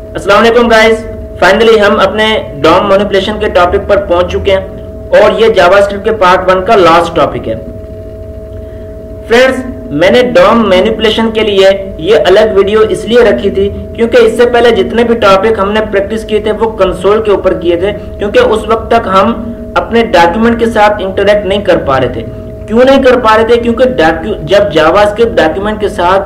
अस्सलाम वालेकुम guys, finally हम अपने डॉम मैनिपुलेशन के टॉपिक पर पहुंच चुके हैं और ये जावास्क्रिप्ट के पार्ट 1 का लास्ट टॉपिक है। फ्रेंड्स, मैंने डॉम मैनिपुलेशन के लिए ये अलग वीडियो इसलिए रखी थी क्योंकि इससे पहले जितने भी टॉपिक हमने प्रैक्टिस किए थे वो कंसोल के ऊपर किए थे, क्योंकि उस वक्त तक हम अपने डॉक्यूमेंट के साथ इंटरेक्ट नहीं कर पा रहे थे। क्यों नहीं कर पा रहे थे? क्योंकि जब जावास्क्रिप्ट डॉक्यूमेंट के साथ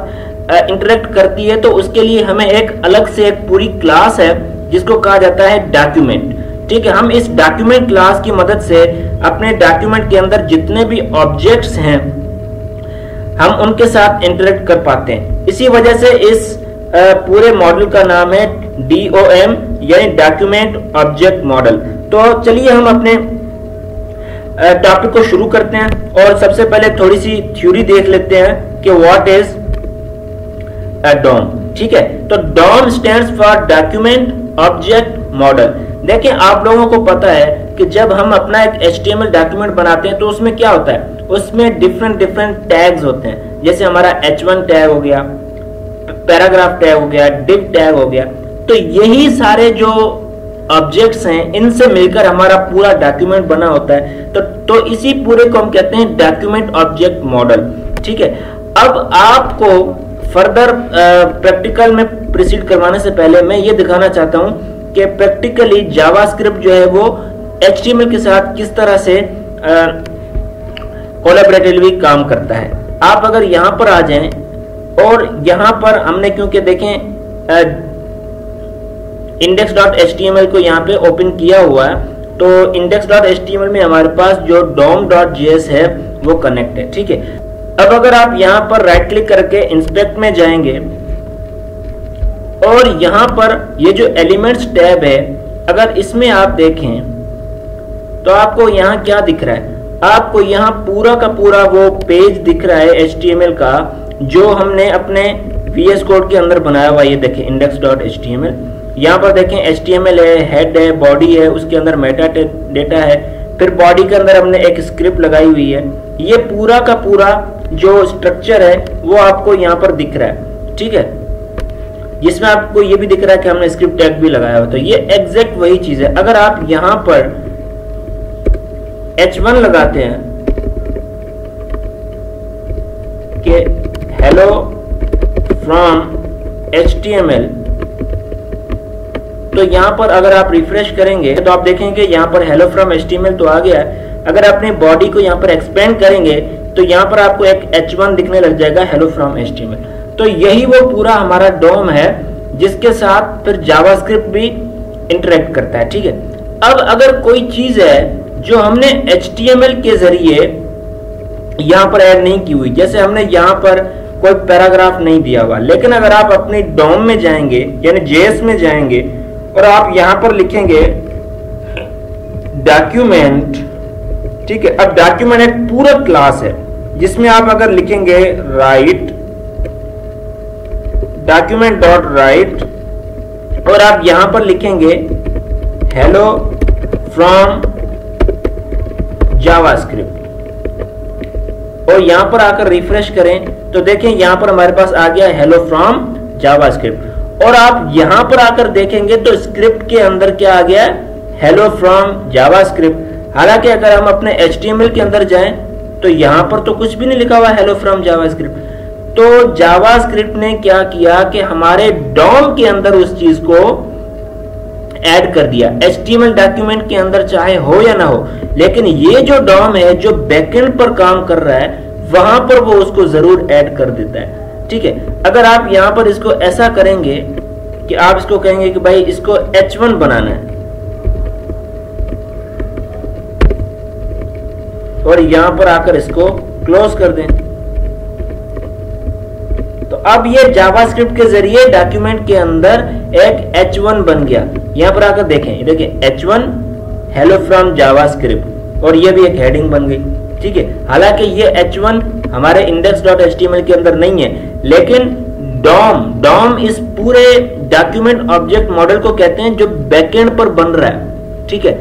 इंटरेक्ट करती है तो उसके लिए हमें एक अलग से एक पूरी क्लास है जिसको कहा जाता है डॉक्यूमेंट। ठीक है, हम इस डॉक्यूमेंट क्लास की मदद से अपने डॉक्यूमेंट के अंदर जितने भी ऑब्जेक्ट्स हैं हम उनके साथ इंटरेक्ट कर पाते हैं। इसी वजह से इस पूरे मॉडल का नाम है DOM यानी डॉक्यूमेंट ऑब्जेक्ट मॉडल। तो चलिए हम अपने टॉपिक को शुरू करते हैं और सबसे पहले थोड़ी सी थ्योरी देख लेते हैं कि व्हाट इज DOM। ठीक है, तो DOM stands for document object model. देखिए, आप लोगों को पता है कि जब हम अपना एक HTML डॉक्यूमेंट बनाते हैं तो उसमें क्या होता है, उसमें डिफरेंट टैग्स होते हैं। जैसे हमारा H1 टैग हो गया, पैराग्राफ टैग हो गया, div टैग हो गया। तो यही सारे जो ऑब्जेक्ट्स हैं इनसे मिलकर हमारा पूरा डॉक्यूमेंट बना होता है। तो इसी पूरे को हम कहते हैं डॉक्यूमेंट ऑब्जेक्ट मॉडल। ठीक है, अब आपको फर्दर प्रैक्टिकल में प्रोसीड करवाने से पहले मैं ये दिखाना चाहता हूं कि प्रैक्टिकली जावास्क्रिप्ट जो है वो HTML के साथ किस तरह से कोलैबोरेटिवली काम करता है। आप अगर यहां पर आ जाएं और यहां पर हमने क्योंकि देखें index.html को यहां पे ओपन किया हुआ है, तो index.html में हमारे पास जो dom.js है वो कनेक्ट है। ठीक है, अब अगर आप यहां पर राइट क्लिक करके इंस्पेक्ट में जाएंगे और यहां पर ये जो एलिमेंट्स टैब है, अगर इसमें आप देखें तो आपको यहां क्या दिख रहा है, आपको यहां पूरा का पूरा वो पेज दिख रहा है HTML का जो हमने अपने VS कोड के अंदर बनाया हुआ। ये देखें index.html, यहां पर देखें HTML है, हेड है, बॉडी है, उसके अंदर मेटा डेटा है, फिर बॉडी के अंदर हमने एक स्क्रिप्ट लगाई हुई है। ये पूरा का पूरा जो स्ट्रक्चर है वो आपको यहाँ पर दिख रहा है। ठीक है, जिसमें आपको ये भी दिख रहा है कि हमने स्क्रिप्ट टैग भी लगाया हुआ। तो ये एग्जैक्ट वही चीज है। अगर आप यहां पर H1 लगाते हैं कि हेलो फ्रॉम HTML, तो यहां पर अगर आप रिफ्रेश करेंगे तो आप देखेंगे यहां पर हेलो फ्रॉम HTML तो आ गया है। अगर अपनी बॉडी को यहां पर एक्सपेंड करेंगे तो यहां पर आपको एक H1 दिखने लग जाएगा, हेलो फ्रॉम HTML। तो यही वो पूरा हमारा डॉम है जिसके साथ फिर जावास्क्रिप्ट भी इंटरेक्ट करता है। ठीक है, अब अगर कोई चीज है जो हमने HTML के जरिए यहां पर ऐड नहीं की हुई, जैसे हमने यहां पर कोई पैराग्राफ नहीं दिया हुआ, लेकिन अगर आप अपनी डॉम में जाएंगे यानी JS में जाएंगे और आप यहां पर लिखेंगे डॉक्यूमेंट। ठीक है, अब डॉक्यूमेंट एक पूरा क्लास है जिसमें आप अगर लिखेंगे राइट डॉक्यूमेंट डॉट राइट और आप यहां पर लिखेंगे हेलो फ्रॉम जावास्क्रिप्ट और यहां पर आकर रिफ्रेश करें तो देखें यहां पर हमारे पास आ गया हेलो फ्रॉम जावास्क्रिप्ट। और आप यहां पर आकर देखेंगे तो स्क्रिप्ट के अंदर क्या आ गया, हेलो फ्रॉम जावास्क्रिप्ट। हालांकि अगर हम अपने HTML के अंदर जाएं तो यहां पर तो कुछ भी नहीं लिखा हुआ हेलो फ्रॉम जावास्क्रिप्ट। तो जावास्क्रिप्ट ने क्या किया कि हमारे डॉम के अंदर उस चीज को ऐड कर दिया। HTML डॉक्यूमेंट के अंदर चाहे हो या ना हो, लेकिन ये जो डॉम है जो बैकएंड पर काम कर रहा है वहां पर वो उसको जरूर ऐड कर देता है। ठीक है, अगर आप यहां पर इसको ऐसा करेंगे कि आप इसको कहेंगे कि भाई इसको H1 बनाना है और यहां पर आकर इसको क्लोज कर दें, तो अब ये जावास्क्रिप्ट के जरिए डॉक्यूमेंट के अंदर एक H1 बन गया। यहां पर आकर देखें, देखिए H1 हेलो फ्रॉम जावास्क्रिप्ट और ये भी एक हेडिंग बन गई। ठीक है, हालांकि ये H1 हमारे index.html के अंदर नहीं है, लेकिन डॉम इस पूरे डॉक्यूमेंट ऑब्जेक्ट मॉडल को कहते हैं जो बैकएंड पर बन रहा है। ठीक है,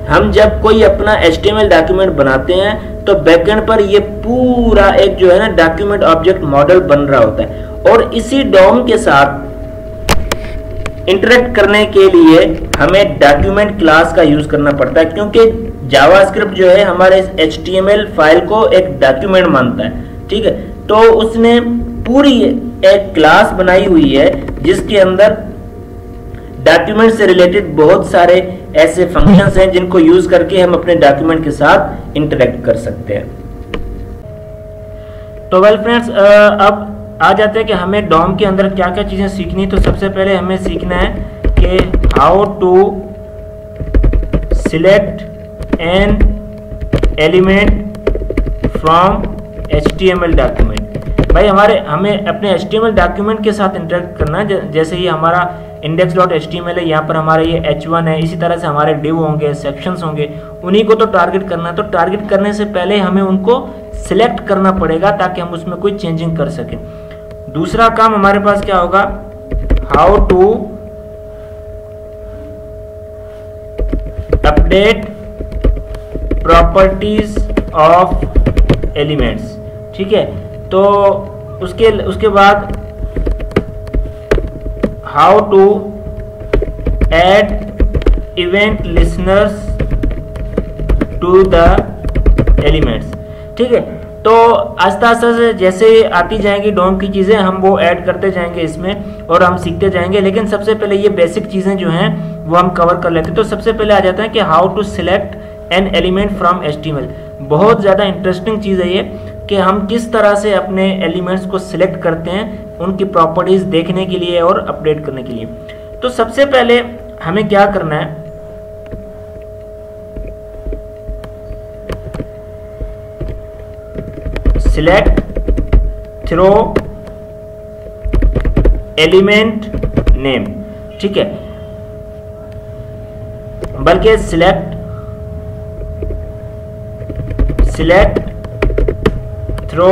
हम जब कोई अपना HTML डॉक्यूमेंट बनाते हैं तो बैकएंड पर ये पूरा एक जो है ना डॉक्यूमेंट ऑब्जेक्ट मॉडल बन रहा होता है। और इसी डॉम के साथ इंटरेक्ट करने के लिए हमें डॉक्यूमेंट क्लास का यूज करना पड़ता है, क्योंकि जावास्क्रिप्ट जो है हमारे इस HTML फाइल को एक डॉक्यूमेंट मानता है। ठीक है, तो उसने पूरी एक क्लास बनाई हुई है जिसके अंदर डॉक्यूमेंट से रिलेटेड बहुत सारे ऐसे फंक्शंस हैं जिनको यूज करके हम अपने डॉक्यूमेंट के साथ इंटरेक्ट कर सकते हैं। तो वेल फ्रेंड्स, अब आ जाते हैं कि हमें डॉम के अंदर क्या क्या चीजें सीखनी। तो सबसे पहले हमें सीखना है कि how to select an element from HTML document. भाई हमें अपने HTML डॉक्यूमेंट के साथ इंटरेक्ट करना है। जैसे ये हमारा index.html है, यहाँ पर हमारा ये h1 है, इसी तरह से हमारे div होंगे, सेक्शंस होंगे, उन्हीं को तो टारगेट करना है। तो टारगेट करने से पहले हमें उनको सिलेक्ट करना पड़ेगा ताकि हम उसमें कोई चेंजिंग कर सकें। दूसरा काम हमारे पास क्या होगा, how to update properties of elements. ठीक है, तो उसके बाद how to add event listeners to the elements. ठीक है, तो आस्ते आस्ते से जैसे आती जाएंगी डॉम की चीजें हम वो ऐड करते जाएंगे इसमें और हम सीखते जाएंगे। लेकिन सबसे पहले ये बेसिक चीजें जो हैं वो हम कवर कर लेते हैं। तो सबसे पहले आ जाता है कि how to select an element from HTML। बहुत ज्यादा इंटरेस्टिंग चीज है ये कि हम किस तरह से अपने एलिमेंट्स को सिलेक्ट करते हैं उनकी प्रॉपर्टीज देखने के लिए और अपडेट करने के लिए। तो सबसे पहले हमें क्या करना है, सिलेक्ट थ्रो एलिमेंट नेम। ठीक है, बल्कि सिलेक्ट थ्रो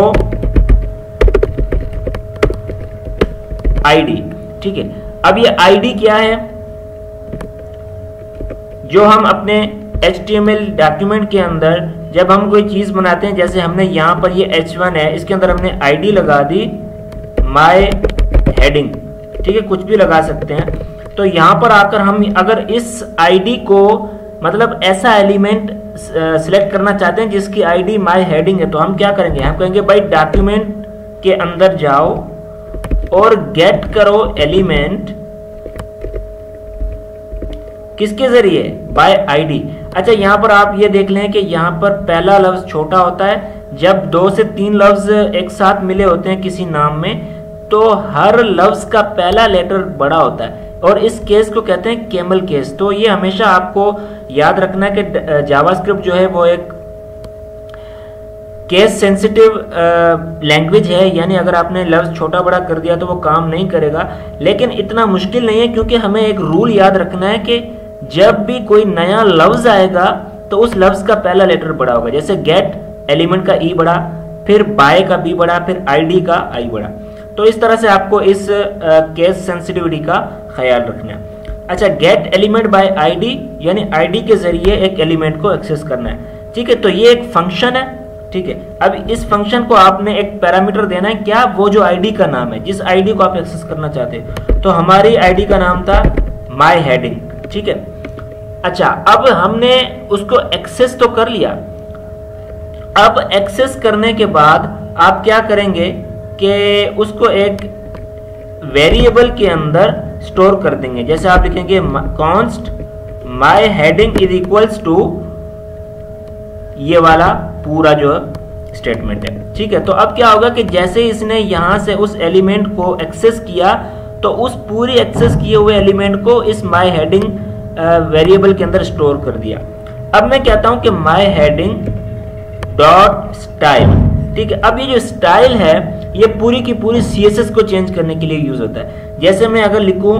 ID। ठीक है, अब ये ID क्या है, जो हम अपने HTML डॉक्यूमेंट के अंदर जब हम कोई चीज बनाते हैं, जैसे हमने यहां पर ये H1 है, इसके अंदर हमने ID लगा दी माय हेडिंग। ठीक है, कुछ भी लगा सकते हैं। तो यहां पर आकर हम अगर इस ID को मतलब ऐसा एलिमेंट सिलेक्ट करना चाहते हैं जिसकी ID माय हेडिंग है, तो हम क्या करेंगे, हम कहेंगे भाई डॉक्यूमेंट के अंदर जाओ और गेट करो एलिमेंट किसके जरिए, बाय ID। अच्छा, यहां पर आप ये देख लें कि यहां पर पहला लफ्ज छोटा होता है। जब 2 से 3 लफ्ज एक साथ मिले होते हैं किसी नाम में तो हर लफ्ज का पहला लेटर बड़ा होता है और इस केस को कहते हैं कैमल केस। तो ये हमेशा आपको याद रखना है कि जावास्क्रिप्ट जो है वो एक केस सेंसिटिव लैंग्वेज है, यानी अगर आपने लफ्ज छोटा बड़ा कर दिया तो वो काम नहीं करेगा। लेकिन इतना मुश्किल नहीं है, क्योंकि हमें एक रूल याद रखना है कि जब भी कोई नया लफ्ज आएगा तो उस लफ्ज का पहला लेटर बड़ा होगा। जैसे गेट एलिमेंट का E बड़ा, फिर बाय का B बड़ा, फिर ID का I बड़ा। तो इस तरह से आपको इस केस सेंसिटिविटी का ख्याल रखना है। अच्छा, गेट एलिमेंट बाय ID यानी ID के जरिए एक एलिमेंट को एक्सेस करना है। ठीक है, तो ये एक फंक्शन है। ठीक है, अब इस फंक्शन को आपने एक पैरामीटर देना है, क्या, वो जो ID का नाम है, जिस ID को आप एक्सेस करना चाहते हैं। तो हमारी ID का नाम था माय हेडिंग। ठीक है, अच्छा, अब हमने उसको एक्सेस तो कर लिया। अब एक्सेस करने के बाद आप क्या करेंगे कि उसको एक वेरिएबल के अंदर स्टोर कर देंगे। जैसे आप लिखेंगे const my heading is equals to ये वाला पूरा जो स्टेटमेंट है। ठीक है, तो अब क्या होगा कि जैसे इसने यहां से उस एलिमेंट को एक्सेस किया तो उस पूरी एक्सेस किए हुए एलिमेंट को इस माय हेडिंग वेरिएबल के अंदर स्टोर कर दिया। अब मैं कहता हूं कि माय हेडिंग डॉट स्टाइल। ठीक है, अब ये जो स्टाइल है ये पूरी की पूरी CSS को चेंज करने के लिए यूज होता है। जैसे मैं अगर लिखूं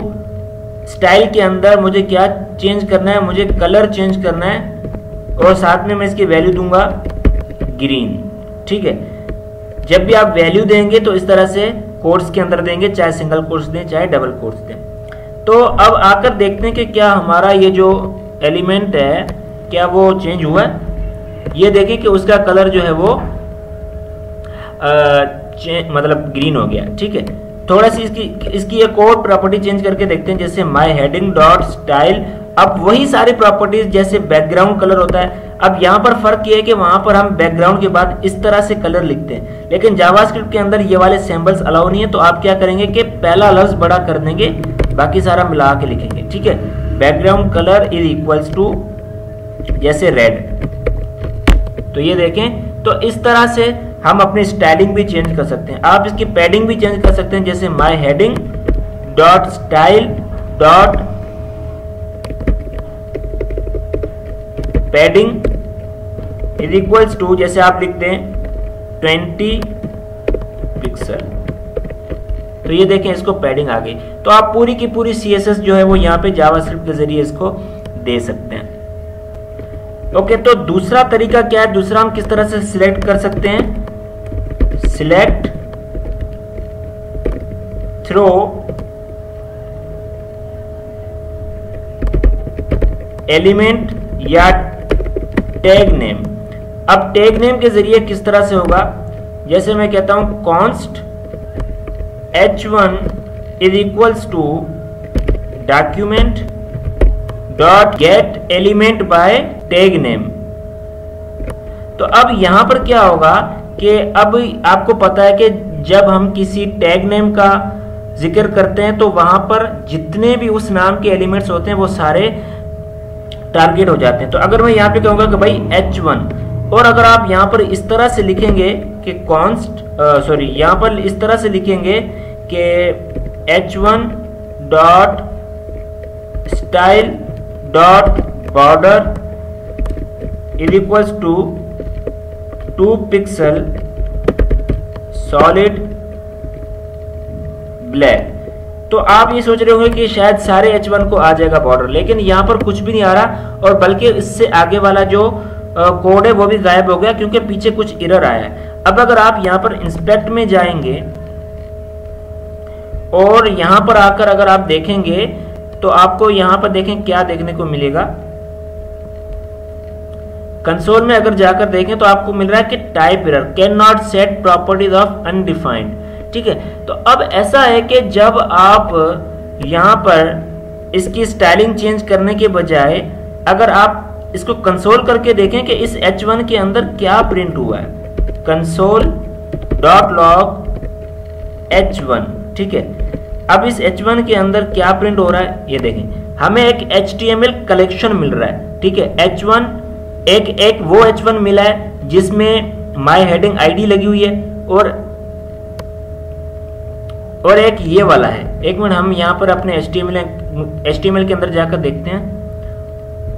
स्टाइल के अंदर मुझे क्या चेंज करना है, मुझे कलर चेंज करना है और साथ में मैं इसकी वैल्यू दूंगा ग्रीन। ठीक है, जब भी आप वैल्यू देंगे तो इस तरह से कोट्स के अंदर देंगे, चाहे सिंगल कोट्स दें चाहे डबल कोट्स दें। तो अब आकर देखते हैं कि क्या हमारा ये जो एलिमेंट है क्या वो चेंज हुआ है। ये देखें कि उसका कलर जो है वो मतलब ग्रीन हो गया। ठीक है, थोड़ा सी इसकी एक और प्रॉपर्टी चेंज करके देखते हैं, जैसे माई हेडिंग डॉट स्टाइल। अब वही सारी प्रॉपर्टीज जैसे बैकग्राउंड कलर होता है। अब यहाँ पर फर्क ये है कि वहां पर हम बैकग्राउंड के बाद इस तरह से कलर लिखते हैं, लेकिन जावास्क्रिप्ट के अंदर ये वाले सिंबल्स अलाउ नहीं है। तो आप क्या करेंगे कि पहला लफ्ज बड़ा कर देंगे, बाकी सारा मिला के लिखेंगे, ठीक है। Background colour is equals to जैसे रेड। तो ये देखें, तो इस तरह से हम अपनी स्टाइलिंग भी चेंज कर सकते हैं। आप इसकी पैडिंग भी चेंज कर सकते हैं, जैसे my heading dot style dot padding is equals to जैसे आप लिखते हैं 20 पिक्सल। तो ये देखें, इसको पैडिंग आ गई। तो आप पूरी की पूरी CSS जो है वो यहाँ पे जावास्क्रिप्ट के जरिए इसको दे सकते हैं। ओके, तो दूसरा तरीका क्या है, दूसरा हम किस तरह से सिलेक्ट कर सकते हैं, सिलेक्ट थ्रो एलिमेंट या टैग नेम। अब टैग नेम के जरिए किस तरह से होगा, जैसे मैं कहता हूं const h1 is equals to document dot get element by tag name. तो अब यहां पर क्या होगा कि अब आपको पता है कि जब हम किसी टैग नेम का जिक्र करते हैं तो वहां पर जितने भी उस नाम के एलिमेंट्स होते हैं वो सारे टारगेट हो जाते हैं। तो अगर मैं यहाँ पे कहूंगा कि भाई h1, और अगर आप यहाँ पर इस तरह से लिखेंगे कि यहाँ पर इस तरह से लिखेंगे कि h1 dot style dot border is equals to 2 pixel solid black. तो आप ये सोच रहे होंगे कि शायद सारे H1 को आ जाएगा बॉर्डर, लेकिन यहाँ पर कुछ भी नहीं आ रहा, और बल्कि इससे आगे वाला जो कोड है वो भी गायब हो गया क्योंकि पीछे कुछ एरर आया है। अब अगर आप यहाँ पर इंस्पेक्ट में जाएंगे और यहाँ पर आकर अगर आप देखेंगे तो आपको यहाँ पर देखें क्या देखने को मिलेगा। कंसोल में अगर जाकर देखें तो आपको मिल रहा है कि type error, can not set properties of undefined. ठीक है, तो अब ऐसा है कि जब आप यहां पर इसकी स्टाइलिंग चेंज करने के बजाय अगर आप इसको कंसोल करके देखें कि इस H1 के अंदर क्या प्रिंट हुआ है, कंसोल डॉट लॉग H1। ठीक है, अब इस H1 के अंदर क्या प्रिंट हो रहा है ये देखें, हमें एक HTML कलेक्शन मिल रहा है। ठीक है, H1 एक वो H1 मिला है जिसमें माई हेडिंग ID लगी हुई है, और एक ये वाला है। एक मिनट, हम यहाँ पर अपने HTML के अंदर जाकर देखते हैं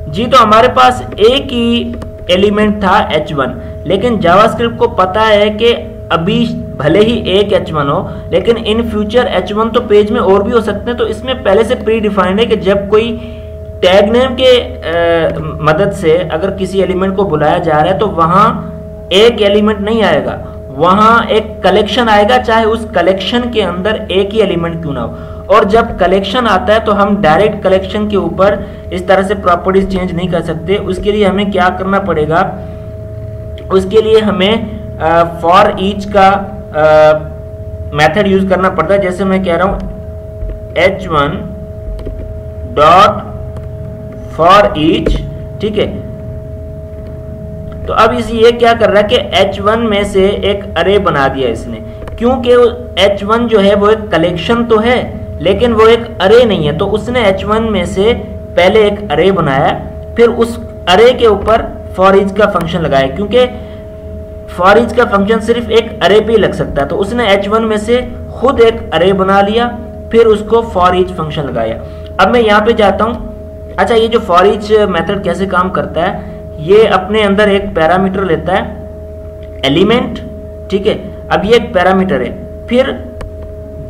जी। तो हमारे पास एक ही एलिमेंट था H1, लेकिन जावास्क्रिप्ट को पता है कि अभी भले ही एक H1 हो, लेकिन इन फ्यूचर H1 तो पेज में और भी हो सकते हैं। तो इसमें पहले से प्री डिफाइंड है कि जब कोई टैग नेम के मदद से अगर किसी एलिमेंट को बुलाया जा रहा है तो वहां एक एलिमेंट नहीं आएगा, वहां एक कलेक्शन आएगा, चाहे उस कलेक्शन के अंदर एक ही एलिमेंट क्यों ना हो। और जब कलेक्शन आता है तो हम डायरेक्ट कलेक्शन के ऊपर इस तरह से प्रॉपर्टीज चेंज नहीं कर सकते। उसके लिए हमें क्या करना पड़ेगा, उसके लिए हमें फॉर ईच का मेथड यूज करना पड़ता है। जैसे मैं कह रहा हूं H1 डॉट फॉर ईच। ठीक है, तो अब ये क्या कर रहा है कि H1 में से एक अरे बना दिया इसने, क्योंकि H1 जो है वो एक कलेक्शन तो है लेकिन वो एक अरे नहीं है। तो उसने H1 में से पहले एक अरे बनाया, फिर उस अरे के ऊपर फॉर ईच का फंक्शन लगाया, क्योंकि फॉर ईच का फंक्शन सिर्फ एक अरे पे लग सकता है। तो उसने H1 में से खुद एक अरे बना लिया, फिर उसको फॉर ईच फंक्शन लगाया। अब मैं यहाँ पे जाता हूँ। अच्छा, ये जो फॉर ईच मेथड कैसे काम करता है, ये अपने अंदर एक पैरामीटर लेता है एलिमेंट। ठीक है, अब ये एक पैरामीटर है, फिर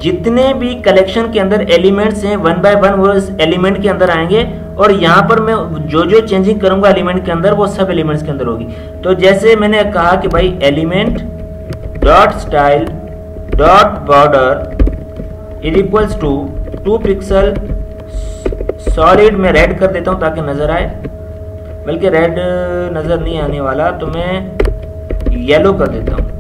जितने भी कलेक्शन के अंदर एलिमेंट्स हैं 1 बाय 1 वो इस एलिमेंट के अंदर आएंगे, और यहाँ पर मैं जो चेंजिंग करूंगा एलिमेंट के अंदर वो सब एलिमेंट्स के अंदर होगी। तो जैसे मैंने कहा कि भाई element dot style dot border is equals to 2 pixel solid, मैं रेड कर देता हूं ताकि नजर आए, बल्कि रेड नजर नहीं आने वाला तो मैं येलो कर देता हूं।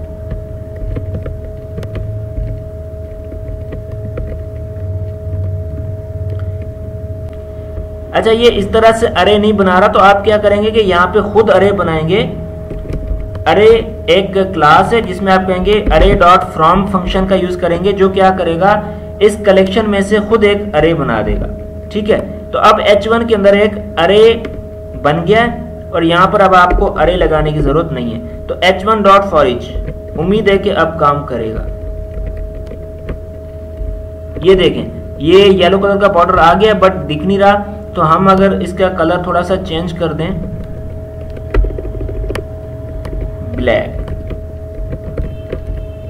अच्छा, ये इस तरह से अरे नहीं बना रहा, तो आप क्या करेंगे कि यहाँ पे खुद अरे बनाएंगे। अरे एक क्लास है जिसमें आप कहेंगे अरे डॉट फ्रॉम फंक्शन का यूज करेंगे, जो क्या करेगा इस कलेक्शन में से खुद एक अरे बना देगा। ठीक है, तो अब h1 के अंदर एक अरे बन गया और यहाँ पर अब आपको अरे लगाने की जरूरत नहीं है। तो h1 डॉट फॉर ईच, उम्मीद है कि अब काम करेगा। ये देखें, ये येलो कलर का बॉर्डर आ गया बट दिख नहीं रहा, तो हम अगर इसका कलर थोड़ा सा चेंज कर दें ब्लैक,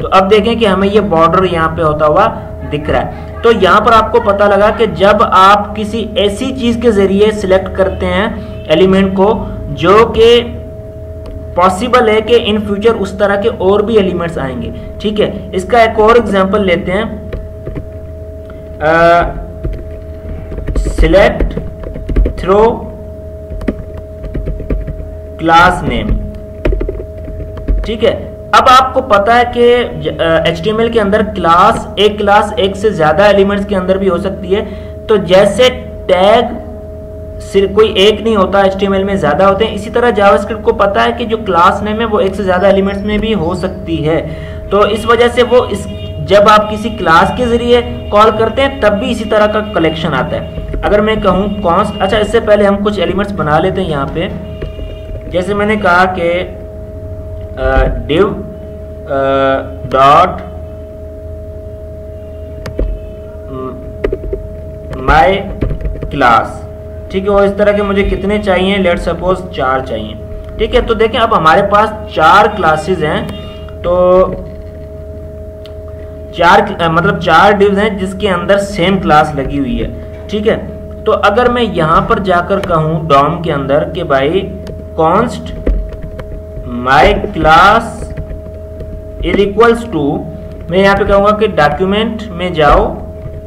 तो अब देखें कि हमें ये बॉर्डर यहाँ पे होता हुआ दिख रहा है। तो यहाँ पर आपको पता लगा कि जब आप किसी ऐसी चीज के जरिए सिलेक्ट करते हैं एलिमेंट को जो कि पॉसिबल है कि इन फ्यूचर उस तरह के और भी एलिमेंट्स आएंगे। ठीक है, इसका एक और एग्जांपल लेते हैं, सिलेक्ट थ्रो क्लास नेम। ठीक है, अब आपको पता है कि HTML के अंदर क्लास एक से ज्यादा एलिमेंट्स के अंदर भी हो सकती है। तो जैसे टैग सिर्फ कोई एक नहीं होता, HTML में ज्यादा होते हैं, इसी तरह जावास्क्रिप्ट को पता है कि जो क्लास नेम है वो एक से ज्यादा एलिमेंट्स में भी हो सकती है। तो इस वजह से वो जब आप किसी क्लास के जरिए कॉल करते हैं तब भी इसी तरह का कलेक्शन आता है। अगर मैं कहूं कॉन्स्ट, अच्छा इससे पहले हम कुछ एलिमेंट्स बना लेते हैं यहाँ पे। जैसे मैंने कहा कि div डॉट माई क्लास। ठीक है, और इस तरह के मुझे कितने चाहिए, लेट सपोज 4 चाहिए। ठीक है, तो देखें अब हमारे पास 4 क्लासेस हैं, तो 4 डिव्स हैं जिसके अंदर सेम क्लास लगी हुई है। ठीक है, तो अगर मैं यहां पर जाकर कहूं डॉम के अंदर कि भाई const my class is equals to, मैं यहां पे कहूंगा कि डॉक्यूमेंट में जाओ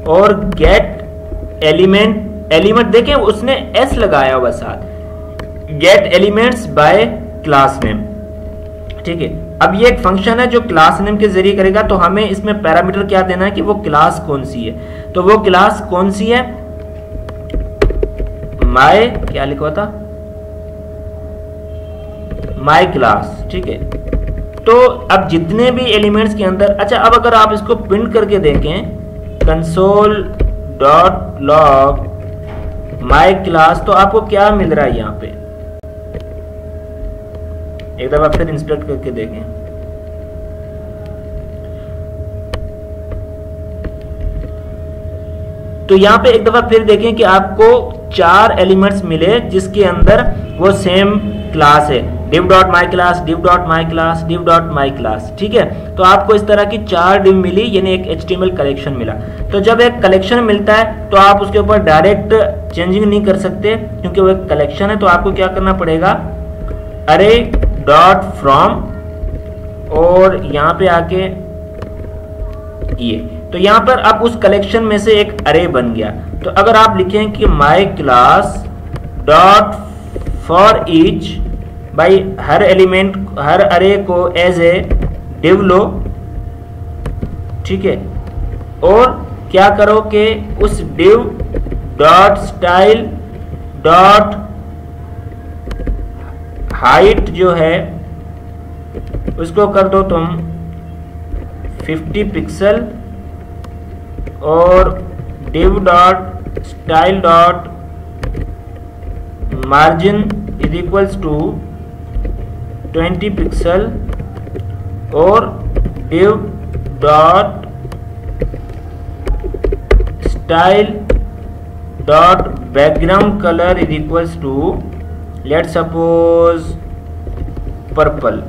और गेट एलिमेंट देखें उसने एस लगाया हुआ साथ, gate elements bye class name. ठीक है, अब ये एक फंक्शन है जो क्लास नेम के जरिए करेगा, तो हमें इसमें पैरामीटर क्या देना है कि वो क्लास कौन सी है। तो वो क्लास कौन सी है, माय क्या लिखा था, माय क्लास। ठीक है, तो अब जितने भी एलिमेंट्स के अंदर, अच्छा अब अगर आप इसको प्रिंट करके देखें console dot log my class, तो आपको क्या मिल रहा है यहाँ पे, एक दफा फिर इंस्पेक्ट करके देखें। तो यहाँ पे एक दफा फिर देखें कि आपको 4 एलिमेंट्स मिले जिसके अंदर वो सेम क्लास है, div dot my class, div dot my class, div dot my class. ठीक है, तो आपको इस तरह की 4 div मिली, यानी एक HTML कलेक्शन मिला। तो जब एक कलेक्शन मिलता है तो आप उसके ऊपर डायरेक्ट चेंजिंग नहीं कर सकते क्योंकि वो एक कलेक्शन है। तो आपको क्या करना पड़ेगा, अरे डॉट फ्रॉम, और यहाँ पे आके ये, तो यहाँ पर अब उस कलेक्शन में से एक अरे बन गया। तो अगर आप लिखें कि my class dot for each, भाई हर एलिमेंट हर अरे को एज ए डिव लो। ठीक है, और क्या करो कि उस div dot style dot height जो है उसको कर दो तुम 50 पिक्सल, और div dot style dot margin is equals to 20 pixel, और div dot style dot background colour is equals to let suppose purple.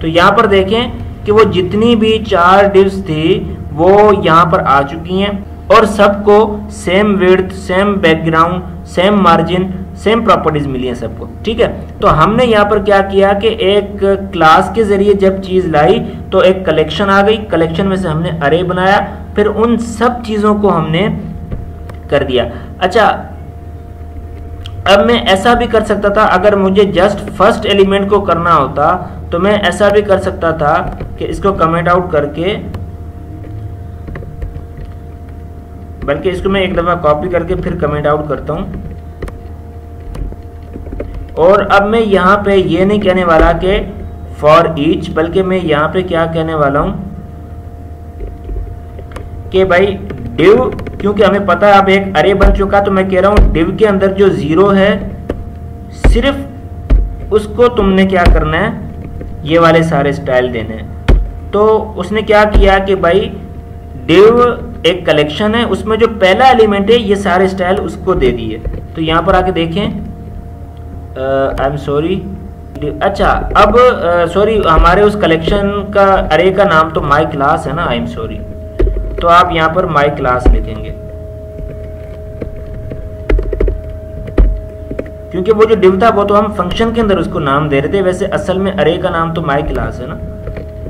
तो यहां पर देखें कि वो जितनी भी 4 डिव्स थी वो यहां पर आ चुकी हैं और सबको same width, same background, same margin, same properties मिली हैं सबको। ठीक है, तो हमने यहाँ पर क्या किया कि एक क्लास के जरिए जब चीज लाई तो एक कलेक्शन आ गई, कलेक्शन में से हमने अरे बनाया, फिर उन सब चीजों को हमने कर दिया। अच्छा, अब मैं ऐसा भी कर सकता था, अगर मुझे जस्ट फर्स्ट एलिमेंट को करना होता तो मैं ऐसा भी कर सकता था कि इसको कमेंट आउट करके बल्कि इसको मैं एक दफ़ा कॉपी करके फिर कमेंट आउट करता हूँ। और अब मैं यहाँ पे ये नहीं कहने वाला कि फॉर ईच, बल्कि मैं यहाँ पे क्या कहने वाला हूँ कि भाई डिव, क्योंकि हमें पता है अब एक अरे बन चुका, तो मैं कह रहा हूँ डिव के अंदर जो 0 है सिर्फ उसको तुमने क्या करना है, ये वाले सारे स्टाइल देने हैं। तो उसने क्या किया कि भाई डिव एक कलेक्शन है, उसमें जो पहला एलिमेंट है ये सारे स्टाइल उसको दे दिए। तो यहाँ पर आके देखें, आई एम सॉरी, अच्छा अब सॉरी हमारे उस कलेक्शन का अरे का नाम तो माई क्लास है ना, आई एम सॉरी, तो आप यहाँ पर माई क्लास लिखेंगे, क्योंकि वो जो डिव था वो तो हम फंक्शन के अंदर उसको नाम दे रहे थे, वैसे असल में अरे का नाम तो माई क्लास है ना।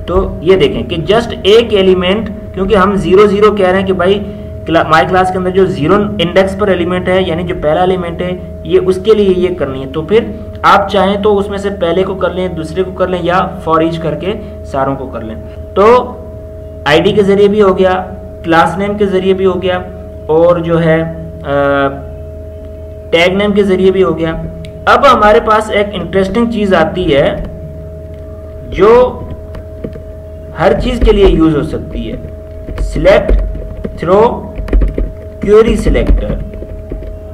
तो ये देखें कि जस्ट एक एलिमेंट, क्योंकि हम 0 0 कह रहे हैं कि भाई माई क्लास के अंदर जो 0 इंडेक्स पर एलिमेंट है, यानी जो पहला एलिमेंट है, ये उसके लिए ये करनी है। तो फिर आप चाहें तो उसमें से पहले को कर लें, दूसरे को कर लें, या फॉर ईच करके सारों को कर लें। तो आईडी के जरिए भी हो गया, क्लास नेम के जरिए भी हो गया, और जो है टैग नेम के जरिए भी हो गया। अब हमारे पास एक इंटरेस्टिंग चीज आती है जो हर चीज के लिए यूज हो सकती है, सिलेक्ट थ्रो क्वेरी सिलेक्टर।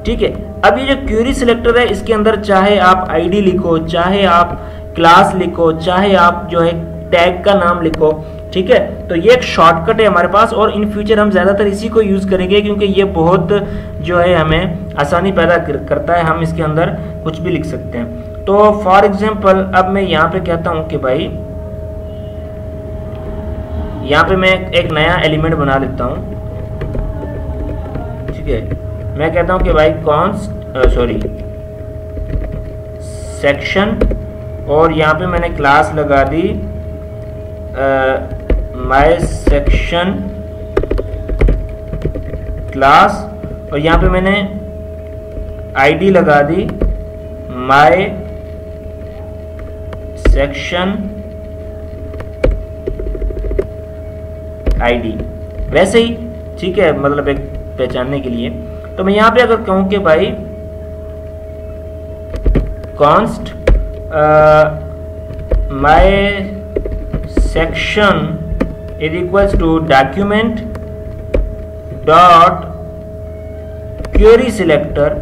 ठीक है, अब ये जो क्वेरी सिलेक्टर है इसके अंदर चाहे आप आईडी लिखो, चाहे आप क्लास लिखो, चाहे आप जो है टैग का नाम लिखो, ठीक है। तो ये एक शॉर्टकट है हमारे पास, और इन फ्यूचर हम ज्यादातर इसी को यूज करेंगे, क्योंकि ये बहुत जो है हमें आसानी पैदा करता है, हम इसके अंदर कुछ भी लिख सकते हैं। तो फॉर एग्जांपल अब मैं यहाँ पे कहता हूँ कि भाई यहाँ पे मैं एक नया एलिमेंट बना लेता हूँ, ठीक है। मैं कहता हूँ कि भाई सेक्शन, और यहाँ पे मैंने क्लास लगा दी माय सेक्शन क्लास, और यहाँ पे मैंने आईडी लगा दी माय सेक्शन आईडी, वैसे ही, ठीक है, मतलब एक पहचानने के लिए। तो मैं यहाँ पे अगर कहूँ कि भाई const my section is equals to document dot query selector,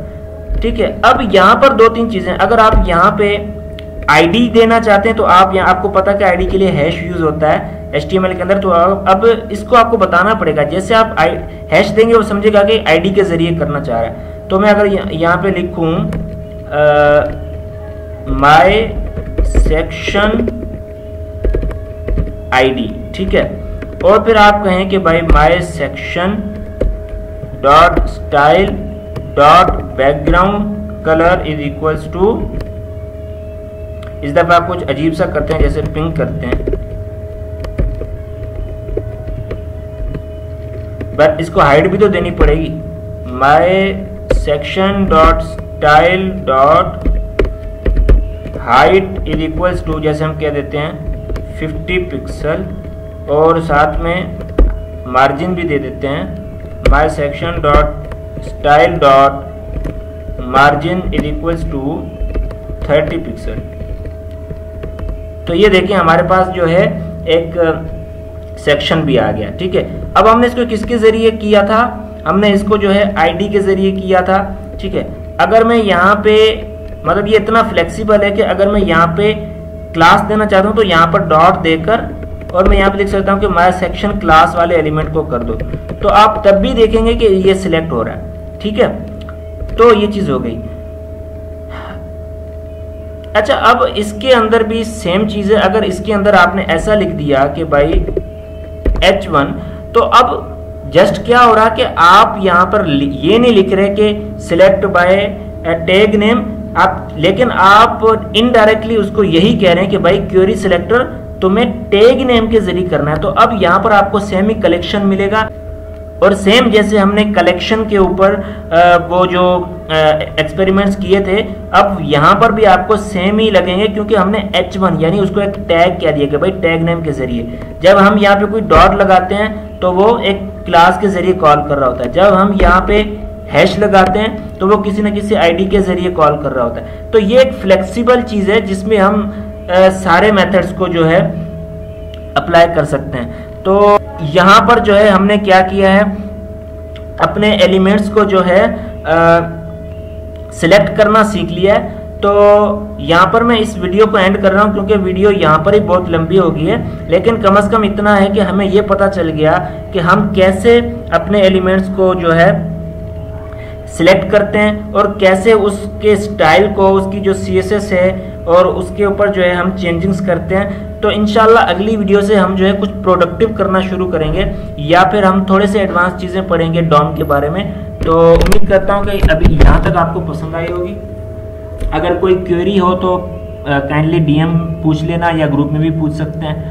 ठीक है। अब यहाँ पर 2-3 चीजें, अगर आप यहाँ पे आईडी देना चाहते हैं तो आप यहाँ, आपको पता कि आईडी के लिए हैश यूज होता है HTML के अंदर, तो अब इसको आपको बताना पड़ेगा। जैसे आप हैश देंगे वो समझेगा कि आईडी के जरिए करना चाह रहा है। तो मैं अगर यहाँ पे लिखूं माय सेक्शन आईडी, ठीक है, और फिर आप कहें कि भाई my section dot style dot background colour is equals to, इस दफा आप कुछ अजीब सा करते हैं, जैसे पिंक करते हैं, बट इसको हाइट भी तो देनी पड़ेगी। My section dot style dot height is equals to, जैसे हम कह देते हैं 50 पिक्सल, और साथ में मार्जिन भी दे देते हैं my section dot style dot margin is equals to 30 pixel. तो ये देखिए हमारे पास जो है एक सेक्शन भी आ गया, ठीक है। अब हमने इसको किसके जरिए किया था, हमने इसको जो है आईडी के जरिए किया था, ठीक है। अगर मैं यहाँ पे, मतलब ये इतना फ्लेक्सिबल है कि अगर मैं यहाँ पे क्लास देना चाहता हूँ तो यहाँ पर डॉट देकर, और मैं यहाँ पे लिख सकता हूँ कि माय सेक्शन क्लास वाले एलिमेंट को कर दो, तो आप तब भी देखेंगे कि ये सिलेक्ट हो रहा है, ठीक है। तो ये चीज हो गई। अच्छा, अब इसके अंदर भी सेम चीज है। अगर इसके अंदर आपने ऐसा लिख दिया कि भाई H1, तो अब जस्ट क्या हो रहा है कि आप यहाँ पर ये नहीं लिख रहे कि सिलेक्ट बाय टैग नेम, आप, लेकिन आप इनडायरेक्टली उसको यही कह रहे हैं कि भाई क्वेरी सिलेक्टर तुम्हें टैग नेम के जरिए करना है। तो अब यहाँ पर आपको सेम ही कलेक्शन मिलेगा, और सेम जैसे हमने कलेक्शन के ऊपर वो जो एक्सपेरिमेंट्स किए थे, अब यहाँ पर भी आपको सेम ही लगेंगे, क्योंकि हमने H1 यानी उसको एक टैग क्या दिया कि भाई टैग नेम के जरिए। जब हम यहाँ पे कोई डॉट लगाते हैं तो वो एक क्लास के जरिए कॉल कर रहा होता है। जब हम यहाँ पे हैश लगाते हैं तो वो किसी न किसी आईडी के जरिए कॉल कर रहा होता है। तो ये एक फ्लेक्सिबल चीज है जिसमें हम सारे मेथड्स को जो है अप्लाई कर सकते हैं। तो यहाँ पर जो है हमने क्या किया है, अपने एलिमेंट्स को जो है सिलेक्ट करना सीख लिया है। तो यहाँ पर मैं इस वीडियो को एंड कर रहा हूँ क्योंकि वीडियो यहाँ पर ही बहुत लंबी हो गई है, लेकिन कम से कम इतना है कि हमें ये पता चल गया कि हम कैसे अपने एलिमेंट्स को जो है सिलेक्ट करते हैं और कैसे उसके स्टाइल को, उसकी जो CSS है और उसके ऊपर जो है हम चेंजिंग्स करते हैं। तो इंशाल्लाह अगली वीडियो से हम जो है कुछ प्रोडक्टिव करना शुरू करेंगे या फिर हम थोड़े से एडवांस चीज़ें पढ़ेंगे डॉम के बारे में। तो उम्मीद करता हूँ कि अभी यहाँ तक आपको पसंद आई होगी। अगर कोई क्वेरी हो तो काइंडली DM पूछ लेना या ग्रुप में भी पूछ सकते हैं।